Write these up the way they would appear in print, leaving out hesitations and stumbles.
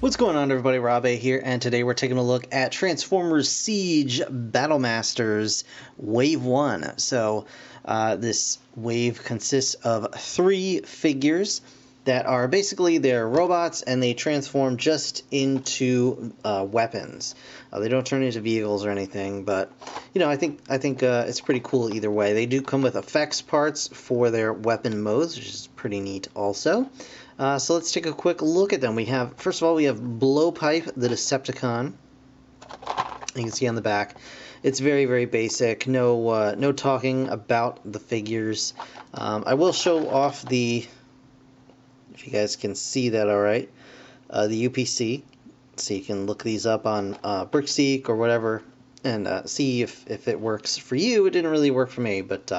What's going on, everybody? Rob A here, and today we're taking a look at Transformers Siege Battlemasters Wave 1. So this wave consists of 3 figures that are basically they're robots, and they transform just into weapons. They don't turn into vehicles or anything, but you know, I think it's pretty cool either way. They do come with effects parts for their weapon modes, which is pretty neat also. So let's take a quick look at them. First of all, we have Blowpipe, the Decepticon. You can see on the back. It's very, very basic. No talking about the figures. I will show off if you guys can see that all right, the UPC. So you can look these up on Brickseek or whatever and see if it works for you. It didn't really work for me, but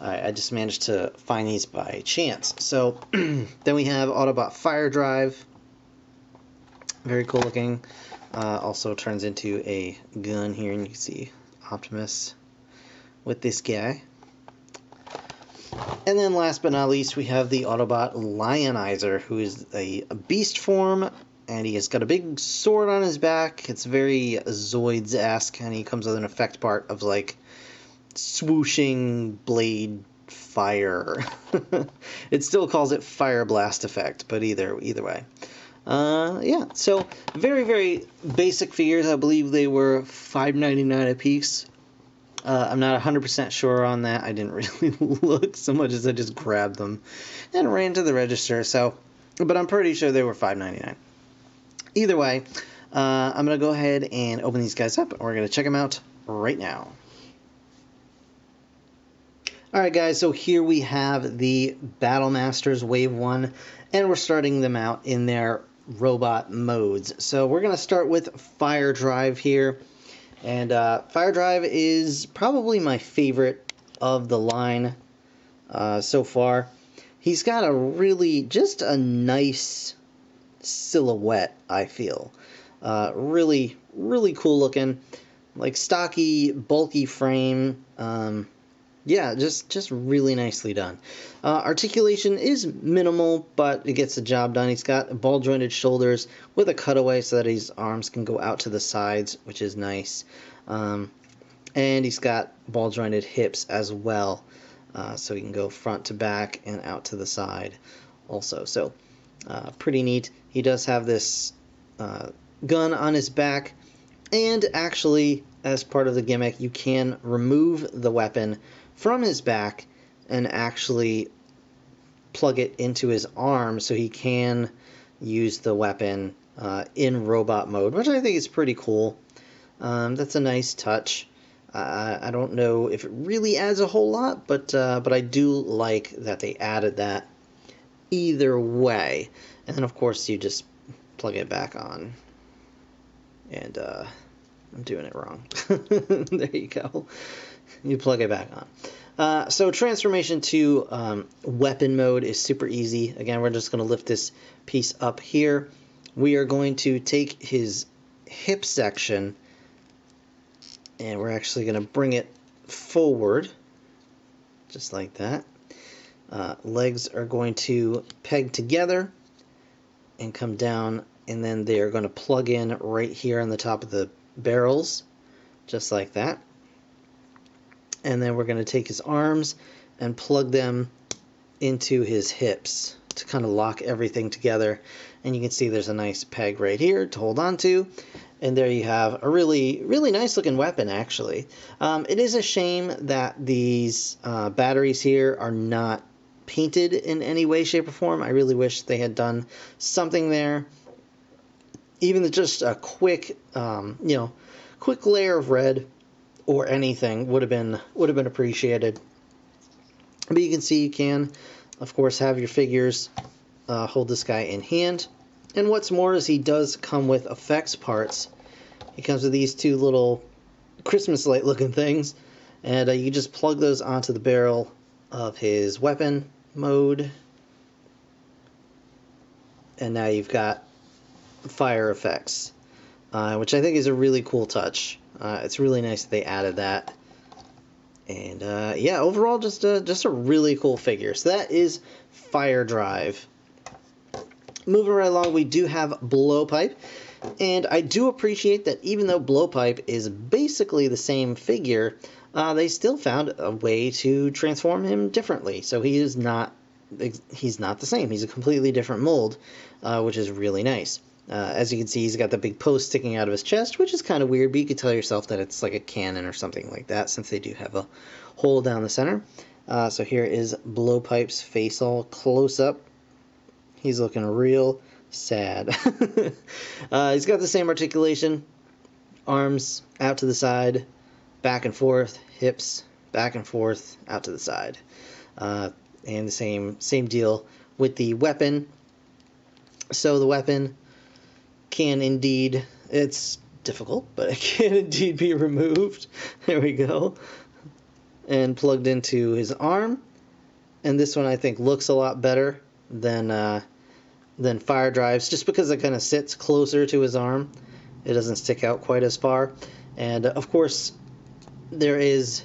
I just managed to find these by chance. So then we have Autobot Fire Drive. Very cool looking. Also turns into a gun here, and you can see Optimus with this guy. And then last but not least, we have the Autobot Lionizer, who is a beast form, and he has got a big sword on his back. It's very Zoids-esque, and he comes with an effect part of like swooshing blade fire. It still calls it fire blast effect, but either way. Yeah, so very, very basic figures. I believe they were $5.99 a piece. I'm not 100% sure on that. I didn't really look so much as I just grabbed them and ran to the register. So, but I'm pretty sure they were $5.99. Either way, I'm going to go ahead and open these guys up, and we're going to check them out right now. Alright guys, so here we have the Battlemasters Wave 1, and we're starting them out in their robot modes. So we're going to start with Fire Drive here, and Fire Drive is probably my favorite of the line so far. He's got just a nice silhouette, I feel. Really, really cool looking, like stocky, bulky frame. Yeah, just really nicely done. Articulation is minimal, but it gets the job done. He's got ball-jointed shoulders with a cutaway so that his arms can go out to the sides, which is nice. And he's got ball-jointed hips as well, so he can go front to back and out to the side also. So, pretty neat. He does have this gun on his back, and actually, as part of the gimmick, you can remove the weapon from his back and actually plug it into his arm so he can use the weapon in robot mode, which I think is pretty cool. That's a nice touch. I don't know if it really adds a whole lot, but I do like that they added that either way. And then of course you just plug it back on, and I'm doing it wrong. There you go. You plug it back on. So transformation to weapon mode is super easy. Again, we're just going to lift this piece up here. We are going to take his hip section, and we're actually going to bring it forward, just like that. Legs are going to peg together and come down, and then they are going to plug in right here on the top of the barrels, just like that. And then we're going to take his arms and plug them into his hips to kind of lock everything together. And you can see there's a nice peg right here to hold on to. And there you have a really, really nice looking weapon, actually. It is a shame that these batteries here are not painted in any way, shape, or form. I really wish they had done something there. Even just a quick, quick layer of red or anything would have been appreciated. But you can see you can, of course, have your figures hold this guy in hand. And what's more is he does come with effects parts. He comes with these 2 little Christmas light looking things, and you just plug those onto the barrel of his weapon mode, and now you've got fire effects, which I think is a really cool touch. It's really nice that they added that. And yeah, overall, just a really cool figure. So that is Fire Drive. Moving right along, we do have Blowpipe. And I do appreciate that even though Blowpipe is basically the same figure, they still found a way to transform him differently. So he's not the same. He's a completely different mold, which is really nice. As you can see, he's got the big post sticking out of his chest, which is kind of weird, but you could tell yourself that it's like a cannon or something like that, since they do have a hole down the center. So here is Blowpipe's face all close up. He's looking real sad. He's got the same articulation, arms out to the side, back and forth, hips back and forth, out to the side. And the same deal with the weapon. So the weapon can indeed, it's difficult, but it can indeed be removed. There we go. And plugged into his arm. And this one I think looks a lot better than Fire Drive's, just because it kind of sits closer to his arm. It doesn't stick out quite as far. And of course, there is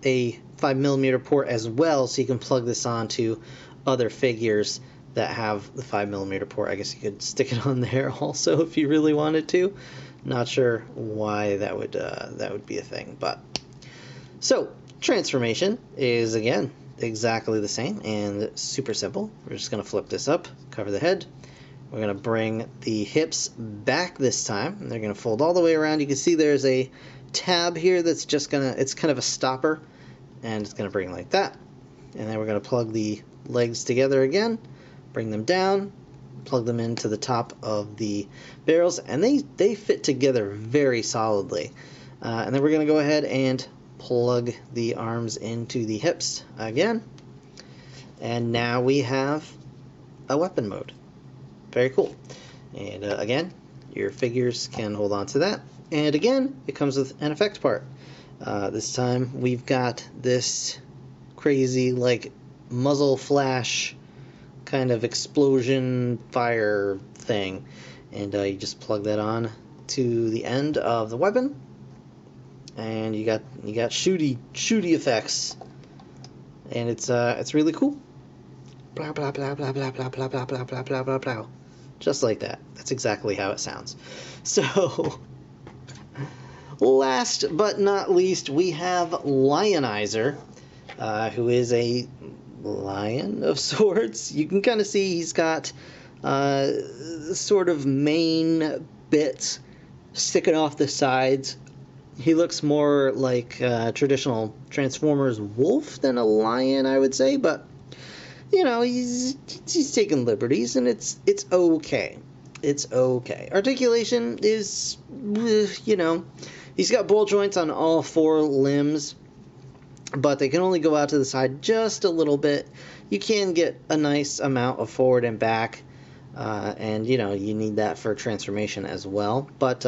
a 5mm port as well, so you can plug this onto other figures that have the 5mm port. I guess you could stick it on there also if you really wanted to. Not sure why that would be a thing, but so transformation is again exactly the same and super simple. We're just going to flip this up, cover the head. We're going to bring the hips back this time. And they're going to fold all the way around. You can see there's a tab here that's just going to, it's kind of a stopper, and it's going to bring like that. And then we're going to plug the legs together again, bring them down, plug them into the top of the barrels, and they fit together very solidly. And then we're going to go ahead and plug the arms into the hips again. And now we have a weapon mode. Very cool. And again, your figures can hold on to that. And again, it comes with an effect part. This time we've got this crazy like muzzle flash kind of explosion fire thing. And you just plug that on to the end of the weapon. And you got shooty effects. And it's really cool. Blah blah blah blah blah blah blah blah blah blah blah blah blah. Just like that. That's exactly how it sounds. So, last but not least, we have Lionizer, who is a lion of sorts. You can kind of see he's got sort of mane bits sticking off the sides. He looks more like a traditional Transformers wolf than a lion, I would say, but you know, he's taking liberties, and it's okay. It's okay. Articulation is, you know, he's got ball joints on all four limbs, but they can only go out to the side just a little bit. You can get a nice amount of forward and back, and you know, you need that for transformation as well. But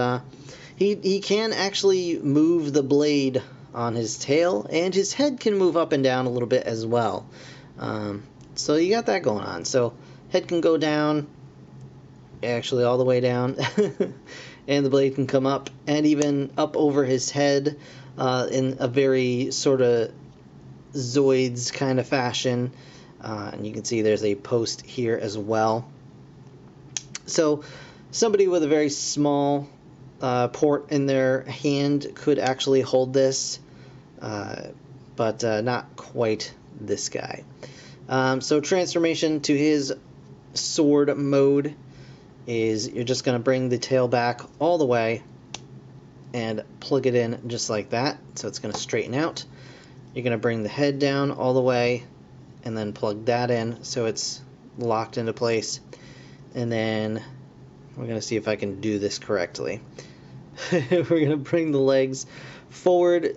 he can actually move the blade on his tail, and his head can move up and down a little bit as well. So you got that going on. So head can go down, actually all the way down, and the blade can come up and even up over his head in a very sort of Zoids kind of fashion. And you can see there's a post here as well. So somebody with a very small port in their hand could actually hold this, but not quite this guy. So transformation to his sword mode is you're just going to bring the tail back all the way and plug it in just like that. So it's going to straighten out. You're going to bring the head down all the way and then plug that in so it's locked into place. And then we're going to see if I can do this correctly. We're going to bring the legs forward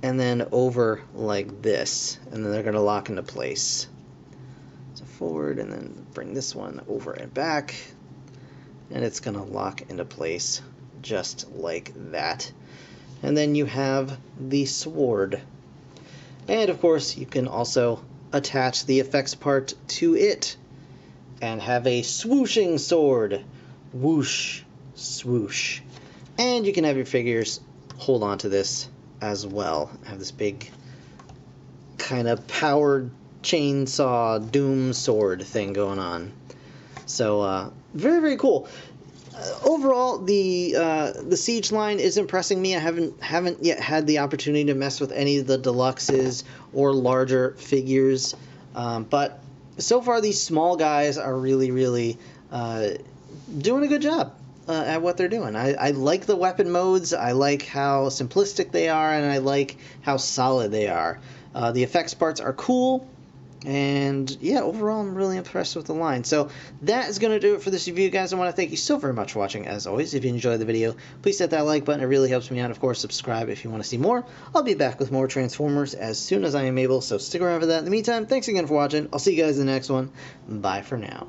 and then over like this, and then they're going to lock into place. So forward, and then bring this one over and back, and it's going to lock into place just like that. And then you have the sword. And of course, you can also attach the effects part to it and have a swooshing sword. Whoosh, swoosh. And you can have your figures hold on to this as well. Have this big kind of powered chainsaw doom sword thing going on. So very, very cool. Overall, the Siege line is impressing me. I haven't yet had the opportunity to mess with any of the deluxes or larger figures, but so far these small guys are really, really doing a good job at what they're doing. I like the weapon modes. I like how simplistic they are, and I like how solid they are. The effects parts are cool. And yeah, overall, I'm really impressed with the line. So that is going to do it for this review, guys. I want to thank you so very much for watching. As always, if you enjoyed the video, please hit that like button. It really helps me out. Of course, subscribe if you want to see more. I'll be back with more Transformers as soon as I am able, so stick around for that. In the meantime, thanks again for watching. I'll see you guys in the next one. Bye for now.